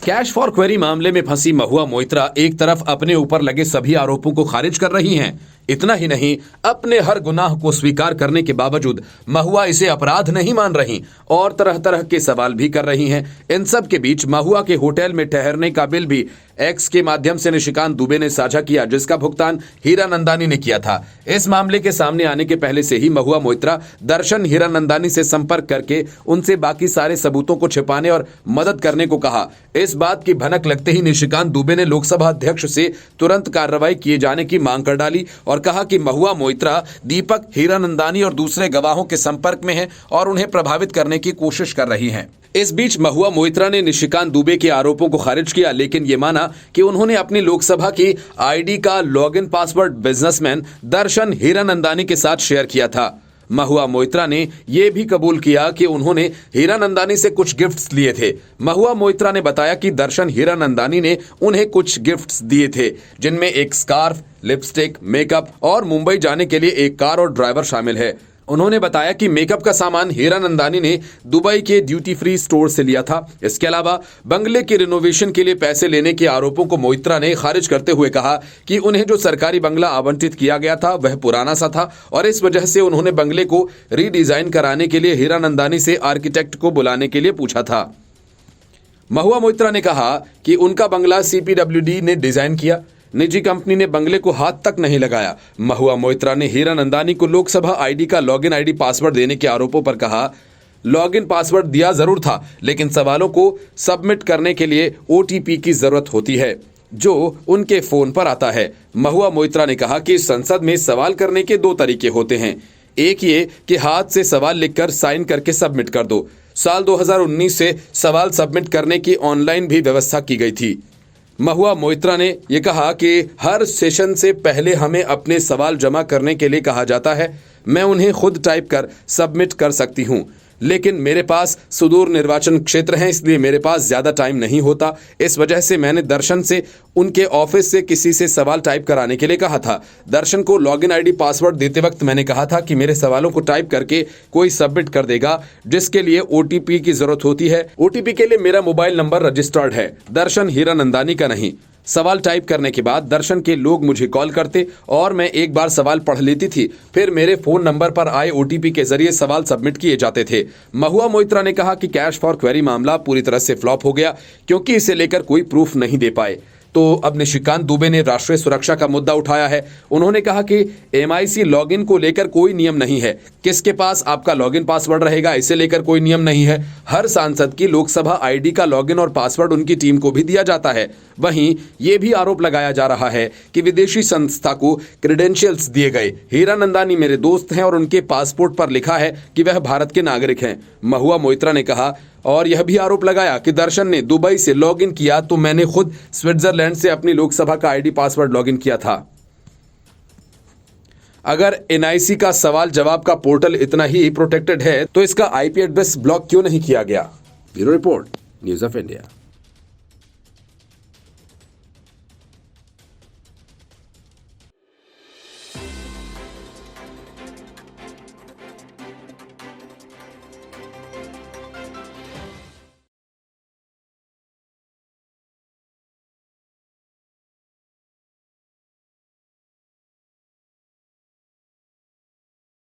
Cash for query मामले में फंसी महुआ मोइत्रा एक तरफ अपने ऊपर लगे सभी आरोपों को खारिज कर रही हैं। इतना ही नहीं, अपने हर गुनाह को स्वीकार करने के बावजूद महुआ इसे अपराध नहीं मान रही और तरह तरह के सवाल भी कर रही हैं। इन सब के बीच महुआ के होटल में ठहरने का बिल भी एक्स के माध्यम से निशिकांत दुबे ने साझा किया, जिसका भुगतान हीरानंदानी ने किया था। इस मामले के सामने आने के पहले से ही महुआ मोइत्रा दर्शन हीरानंदानी से संपर्क करके उनसे बाकी सारे सबूतों को छिपाने और मदद करने को कहा। इस बात की भनक लगते ही निशिकांत दुबे ने लोकसभा अध्यक्ष से तुरंत कार्रवाई किए जाने की मांग कर डाली और कहा कि महुआ मोइत्रा दीपक, हीरानंदानी और दूसरे गवाहों के संपर्क में है और उन्हें प्रभावित करने की कोशिश कर रही हैं। इस बीच महुआ मोइत्रा ने निशिकांत दुबे के आरोपों को खारिज किया, लेकिन ये माना कि उन्होंने अपनी लोकसभा की आईडी का लॉगिन पासवर्ड बिजनेसमैन दर्शन हीरानंदानी के साथ शेयर किया था। महुआ मोइत्रा ने यह भी कबूल किया कि उन्होंने हीरानंदानी से कुछ गिफ्ट्स लिए थे। महुआ मोइत्रा ने बताया कि दर्शन हीरानंदानी ने उन्हें कुछ गिफ्ट्स दिए थे, जिनमें एक स्कार्फ, लिपस्टिक, मेकअप और मुंबई जाने के लिए एक कार और ड्राइवर शामिल है। उन्होंने बताया कि मेकअप का सामान हीरानंदानी ने दुबई के ड्यूटी फ्री स्टोर से लिया था। इसके अलावा बंगले के रिनोवेशन के लिए पैसे लेने के आरोपों को मोइत्रा ने खारिज करते हुए कहा कि उन्हें जो सरकारी बंगला आवंटित किया गया था वह पुराना सा था और इस वजह से उन्होंने बंगले को रीडिजाइन कराने के लिए हीरानंदानी से आर्किटेक्ट को बुलाने के लिए पूछा था। महुआ मोइत्रा ने कहा कि उनका बंगला CPWD ने डिजाइन किया, निजी कंपनी ने बंगले को हाथ तक नहीं लगाया। महुआ मोइत्रा ने हीरानंदानी को लोकसभा आईडी का लॉगिन आईडी पासवर्ड देने के आरोपों पर कहा, लॉगिन पासवर्ड दिया जरूर था, लेकिन सवालों को सबमिट करने के लिए OTP की जरूरत होती है जो उनके फोन पर आता है। महुआ मोइत्रा ने कहा कि संसद में सवाल करने के दो तरीके होते हैं, एक ये कि हाथ से सवाल लिखकर साइन करके सबमिट कर दो। साल 2019 से सवाल सबमिट करने की ऑनलाइन भी व्यवस्था की गई थी। महुआ मोइत्रा ने यह कहा कि हर सेशन से पहले हमें अपने सवाल जमा करने के लिए कहा जाता है। मैं उन्हें खुद टाइप कर सबमिट कर सकती हूं, लेकिन मेरे पास सुदूर निर्वाचन क्षेत्र हैं, इसलिए मेरे पास ज़्यादा टाइम नहीं होता। इस वजह से मैंने दर्शन से उनके ऑफिस से किसी से सवाल टाइप कराने के लिए कहा था। दर्शन को लॉगिन आईडी पासवर्ड देते वक्त मैंने कहा था कि मेरे सवालों को टाइप करके कोई सबमिट कर देगा, जिसके लिए OTP की जरूरत होती है। OTP के लिए मेरा मोबाइल नंबर रजिस्टर्ड है, दर्शन हीरानंदानी का नहीं। सवाल टाइप करने के बाद दर्शन के लोग मुझे कॉल करते और मैं एक बार सवाल पढ़ लेती थी, फिर मेरे फोन नंबर पर आए OTP के जरिए सवाल सबमिट किए जाते थे। महुआ मोइत्रा ने कहा कि कैश फॉर क्वेरी मामला पूरी तरह से फ्लॉप हो गया क्योंकि इसे लेकर कोई प्रूफ नहीं दे पाए। तो अब निशिकांत दुबे ने राष्ट्रीय सुरक्षा का मुद्दा उठाया है। उन्होंने कहा कि MIC लॉगिन को लेकर कोई नियम नहीं है, किसके पास आपका लॉगिन पासवर्ड रहेगा इसे लेकर कोई नियम नहीं है। हर सांसद की लोकसभा आईडी का लॉगिन और पासवर्ड उनकी टीम को भी दिया जाता है। वहीं ये भी आरोप लगाया जा रहा है कि विदेशी संस्था को क्रेडेंशियल्स दिए गए। हीरानंदानी मेरे दोस्त हैं और उनके पासपोर्ट पर लिखा है कि वह भारत के नागरिक हैं, महुआ मोइत्रा ने कहा। और यह भी आरोप लगाया कि दर्शन ने दुबई से लॉगिन किया तो मैंने खुद स्विट्जरलैंड से अपनी लोकसभा का आईडी पासवर्ड लॉगिन किया था। अगर NIC का सवाल जवाब का पोर्टल इतना ही प्रोटेक्टेड है तो इसका IP एड्रेस ब्लॉक क्यों नहीं किया गया? Bureau report, news of India.